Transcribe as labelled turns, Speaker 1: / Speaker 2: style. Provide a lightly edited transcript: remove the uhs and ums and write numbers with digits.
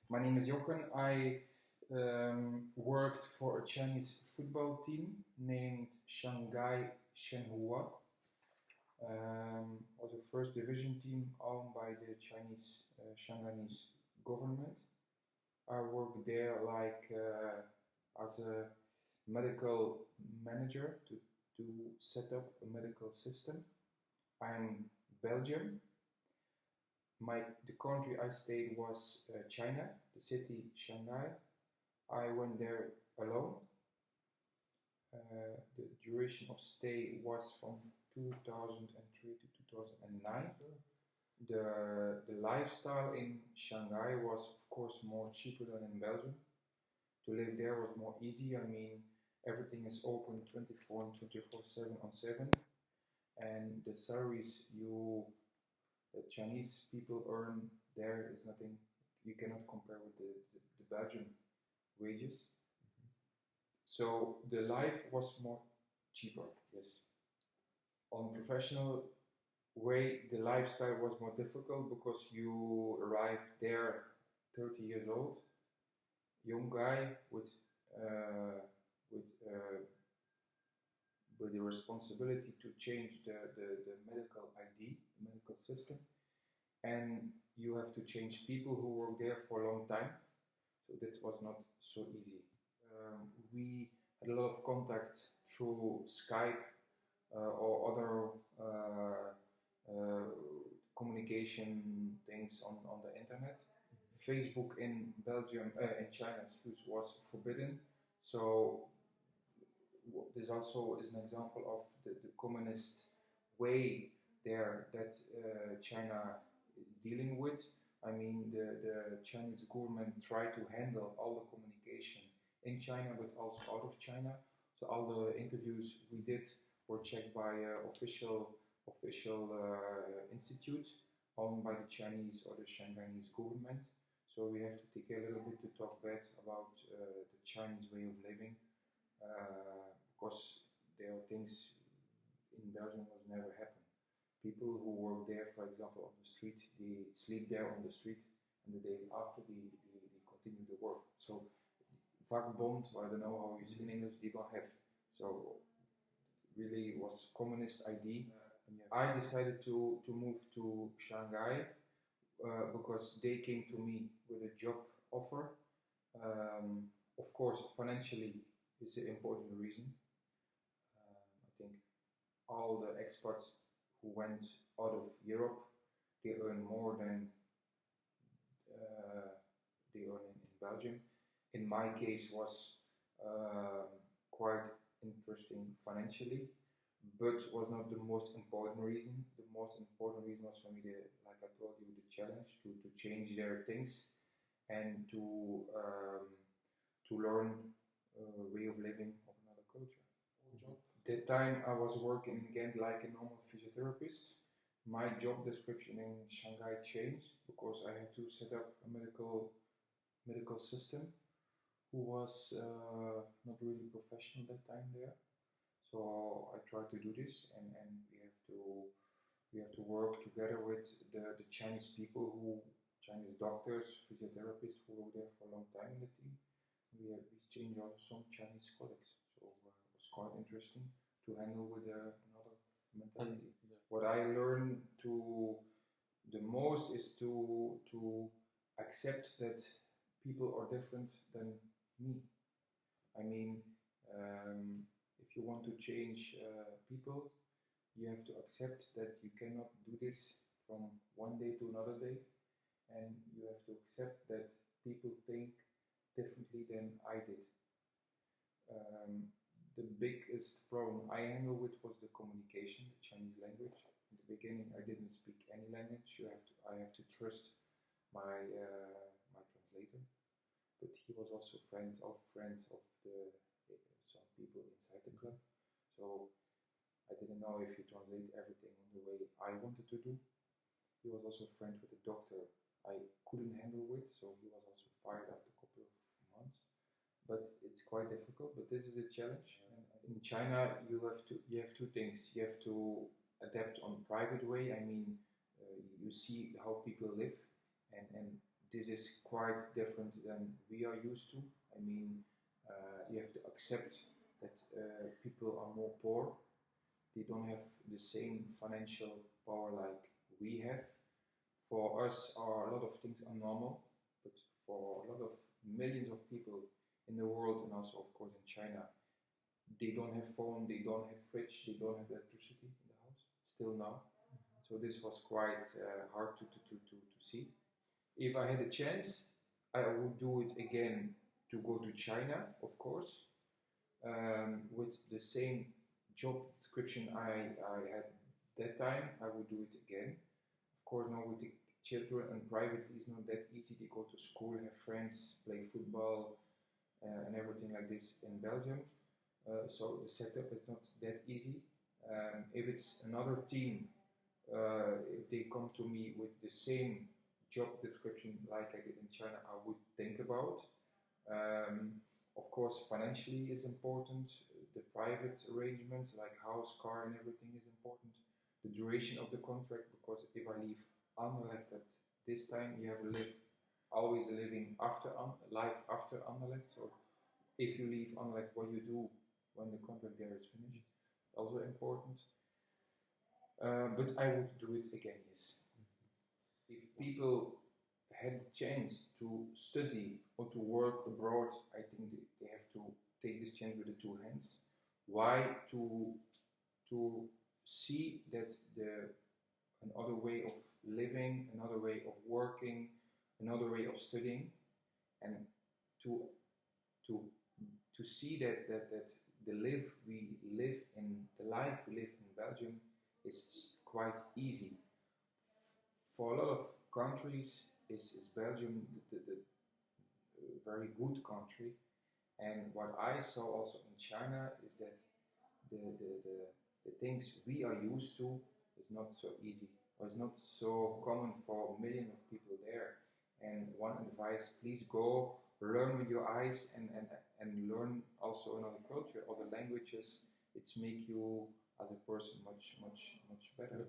Speaker 1: My name is Jochen. I worked for a Chinese football team named Shanghai Shenhua. Was a first division team owned by the Chinese Shanghainese government. I worked there as a medical manager to set up a medical system. I'm Belgian. The country I stayed was China, the city Shanghai. I went there alone. The duration of stay was from 2003 to 2009. The lifestyle in Shanghai was of course more cheaper than in Belgium. To live there was more easy. I mean, everything is open 24 and 24/7 on 7, and the salaries the Chinese people earn there is nothing. You cannot compare with the Belgian wages. So the life was more cheaper, yes. On professional way, the lifestyle was more difficult because you arrive there 30 years old, young guy uh, with uh, with the responsibility to change the medical ID, medical system, and you have to change people who work there for a long time. So that was not so easy. We had a lot of contact through Skype or other uh, communication things on the internet. Facebook in Belgium, in China, was forbidden. So this also is an example of the communist way there that China is dealing with. I mean, the Chinese government tried to handle all the communication in China, but also out of China. So all the interviews we did were checked by official institute owned by the Chinese or the Shanghainese government. So we have to take a little bit to talk bad about the Chinese way of living, because there are things in Belgium was never happen. People who work there, for example, on the street, they sleep there on the street, and the day after they continue to work. So vakbond, I don't know how you say in English, they don't have. So really was communist ID. I decided to move to Shanghai because they came to me with a job offer. Of course, financially is an important reason. I think all the expats who went out of Europe, they earn more than they earn in Belgium. In my case, was quite interesting financially, but was not the most important reason. The most important reason was for me, like I told you, the challenge to change their things and to learn a way of living of another culture. That time I was working in Ghent like a normal physiotherapist. My job description in Shanghai changed because I had to set up a medical system who was not really professional that time there. So I tried to do this, and we have to work together with the Chinese people Chinese doctors, physiotherapists who were there for a long time in the team. We changed also some Chinese colleagues, so it was quite interesting to handle with another mentality. What I learned the most is to accept that people are different than me. I mean, if you want to change people, you have to accept that you cannot do this from one day to another day, and you have to accept that people think differently than I did. The biggest problem I handled with was the communication, the Chinese language. In the beginning, I didn't speak any language. I have to trust my translator. But he was also friends of some people inside the club. So I didn't know if he translated everything on the way I wanted to do. He was also friends with a doctor I couldn't handle with, so he was also fired after a couple of months. But it's quite difficult. But this is a challenge. And in China, you have two things. You have to adapt on private way. I mean, you see how people live, and this is quite different than we are used to. I mean, you have to accept that people are more poor. They don't have the same financial power like we have. For us, a lot of things are normal, but for a lot of millions of people in the world, and also of course in China, they don't have phone, they don't have fridge, they don't have electricity in the house, still now. So this was quite hard to see. If I had a chance, I would do it again to go to China, of course, with the same job description I had that time. I would do it again. Of course, now with the children and privately, it's not that easy. They go to school, have friends, play football, and everything like this in Belgium. So the setup is not that easy. If it's another team, if they come to me with the same job description like I did in China, I would think about. Of course, financially is important. The private arrangements like house, car, and everything is important. The duration of the contract, because if I leave Anderlecht at this time, you have to live always living after life after Anderlecht. So if you leave Anderlecht, what you do when the contract there is finished, also important. But I would do it again, yes. If people had the chance to study or to work abroad, I think they have to take this chance with the two hands. Why? To see that another way of living, another way of working, another way of studying, and to see that the life we live in Belgium is quite easy. For a lot of countries, is Belgium the very good country. And what I saw also in China is that the things we are used to is not so easy, or is not so common for millions of people there. And one advice, please go learn with your eyes and learn also another culture, other languages. It's make you as a person much better.